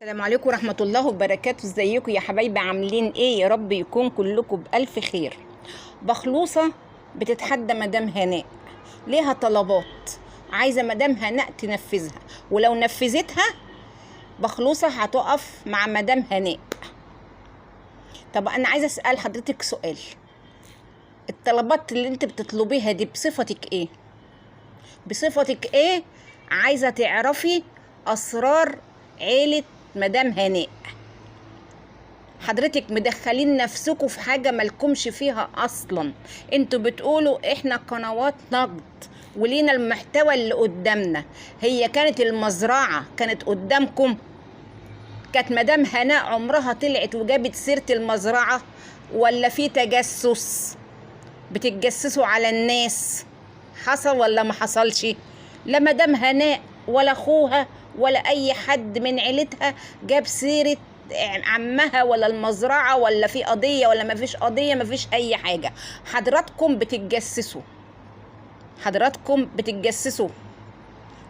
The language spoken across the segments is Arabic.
السلام عليكم ورحمة الله وبركاته. ازيكم يا حبايبي؟ عاملين ايه؟ يا رب يكون كلكم بألف خير. بخلوصة بتتحدى مدام هناء، ليها طلبات عايزة مدام هناء تنفذها، ولو نفذتها بخلوصة هتقف مع مدام هناء. طب انا عايزة اسأل حضرتك سؤال، الطلبات اللي انت بتطلبيها دي بصفتك ايه؟ بصفتك ايه عايزة تعرفي اسرار عيلة مدام هناء؟ حضرتك مدخلين نفسكم في حاجة مالكمش فيها اصلا. انتوا بتقولوا احنا قنوات نقد ولينا المحتوى اللي قدامنا. هي كانت المزرعة كانت قدامكم؟ كانت مدام هناء عمرها طلعت وجابت سيرة المزرعة؟ ولا في تجسس بتتجسسوا على الناس؟ حصل ولا ما حصلش؟ لا مدام هناء ولا اخوها ولا اي حد من عيلتها جاب سيرة عمها ولا المزرعة ولا في قضية ولا ما فيش قضية، ما فيش اي حاجة. حضراتكم بتتجسسوا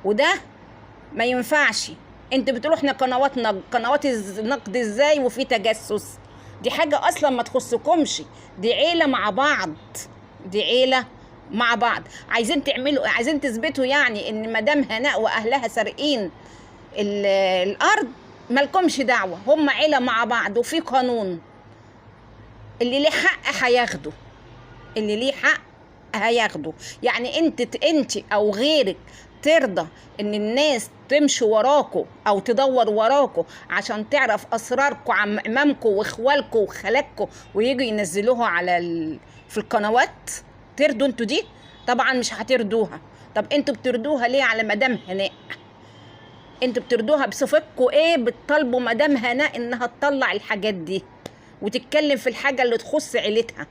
وده ما ينفعش. انتوا بتقولوا احنا قنوات نقد، قنوات النقد ازاي وفي تجسس؟ دي حاجة اصلا ما تخصكمش، دي عيلة مع بعض، دي عيلة مع بعض. عايزين تثبتوا يعني ان مدام هناء واهلها سارقين الارض؟ مالكمش دعوة، هم عيلة مع بعض وفي قانون. اللي ليه حق هياخده، اللي ليه حق هياخده. يعني انت او غيرك ترضى ان الناس تمشي وراكوا او تدور وراكوا عشان تعرف اسراركوا عن امامكوا واخوالكوا وخالاتكوا ويجوا ينزلوها في القنوات؟ ترضوا انتوا دي؟ طبعا مش هترضوها. طب انتوا بترضوها ليه على مدام هناء؟ انتوا بترضوها بصفتكوا ايه؟ بتطالبوا مدام هناء انها تطلع الحاجات دي وتتكلم في الحاجه اللي تخص عيلتها.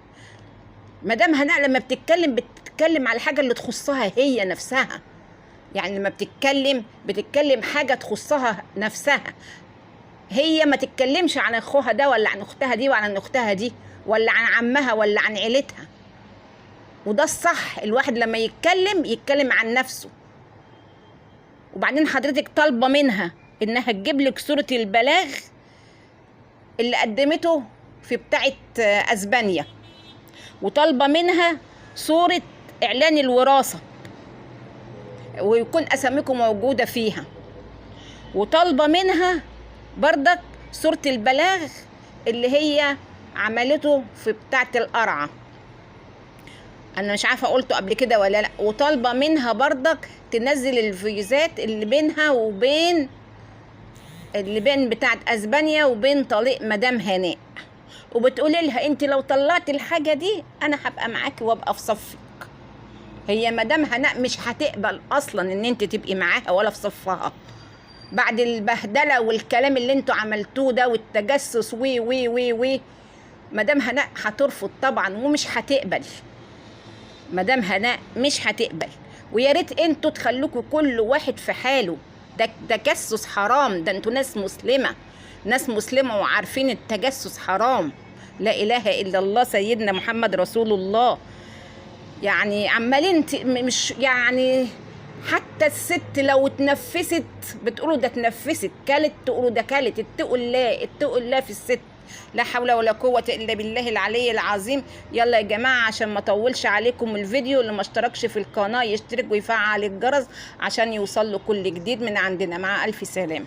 مدام هناء لما بتتكلم على الحاجه اللي تخصها هي نفسها، يعني لما بتتكلم حاجه تخصها نفسها. هي ما تتكلمش عن اخوها ده ولا عن اختها دي وعن اختها دي ولا عن عمها ولا عن عيلتها. وده الصح، الواحد لما يتكلم عن نفسه. وبعدين حضرتك طالبه منها انها تجيب لك صوره البلاغ اللي قدمته في بتاعه اسبانيا، وطالبه منها صوره اعلان الوراثه ويكون اساميكم موجوده فيها، وطالبه منها بردك صوره البلاغ اللي هي عملته في بتاعه القرعه. انا مش عارفه قلته قبل كده ولا لا. وطالبه منها بردك تنزل الفيزات اللي بينها وبين بتاعه اسبانيا وبين طليق مدام هناء، وبتقولي لها انت لو طلعت الحاجه دي انا هبقى معاكي وابقى في صفك. هي مدام هناء مش هتقبل اصلا ان انت تبقي معاها ولا في صفها بعد البهدله والكلام اللي انتوا عملتوه ده والتجسس وي وي وي وي. مدام هناء هترفض طبعا ومش هتقبل. مدام هناء مش هتقبل. ويا ريت انتوا تخلوكوا كل واحد في حاله. ده تجسس حرام. ده انتوا ناس مسلمه وعارفين التجسس حرام. لا اله الا الله سيدنا محمد رسول الله. يعني عمالين مش يعني حتى الست لو اتنفست بتقولوا ده اتنفست، كلت تقولوا ده كلت. اتقوا الله في الست. لا حول ولا قوة إلا بالله العلي العظيم. يلا يا جماعة عشان ما اطولش عليكم الفيديو، اللي ما اشتركش في القناة يشترك ويفعل الجرس عشان يوصل له كل جديد من عندنا. مع ألف سلامة.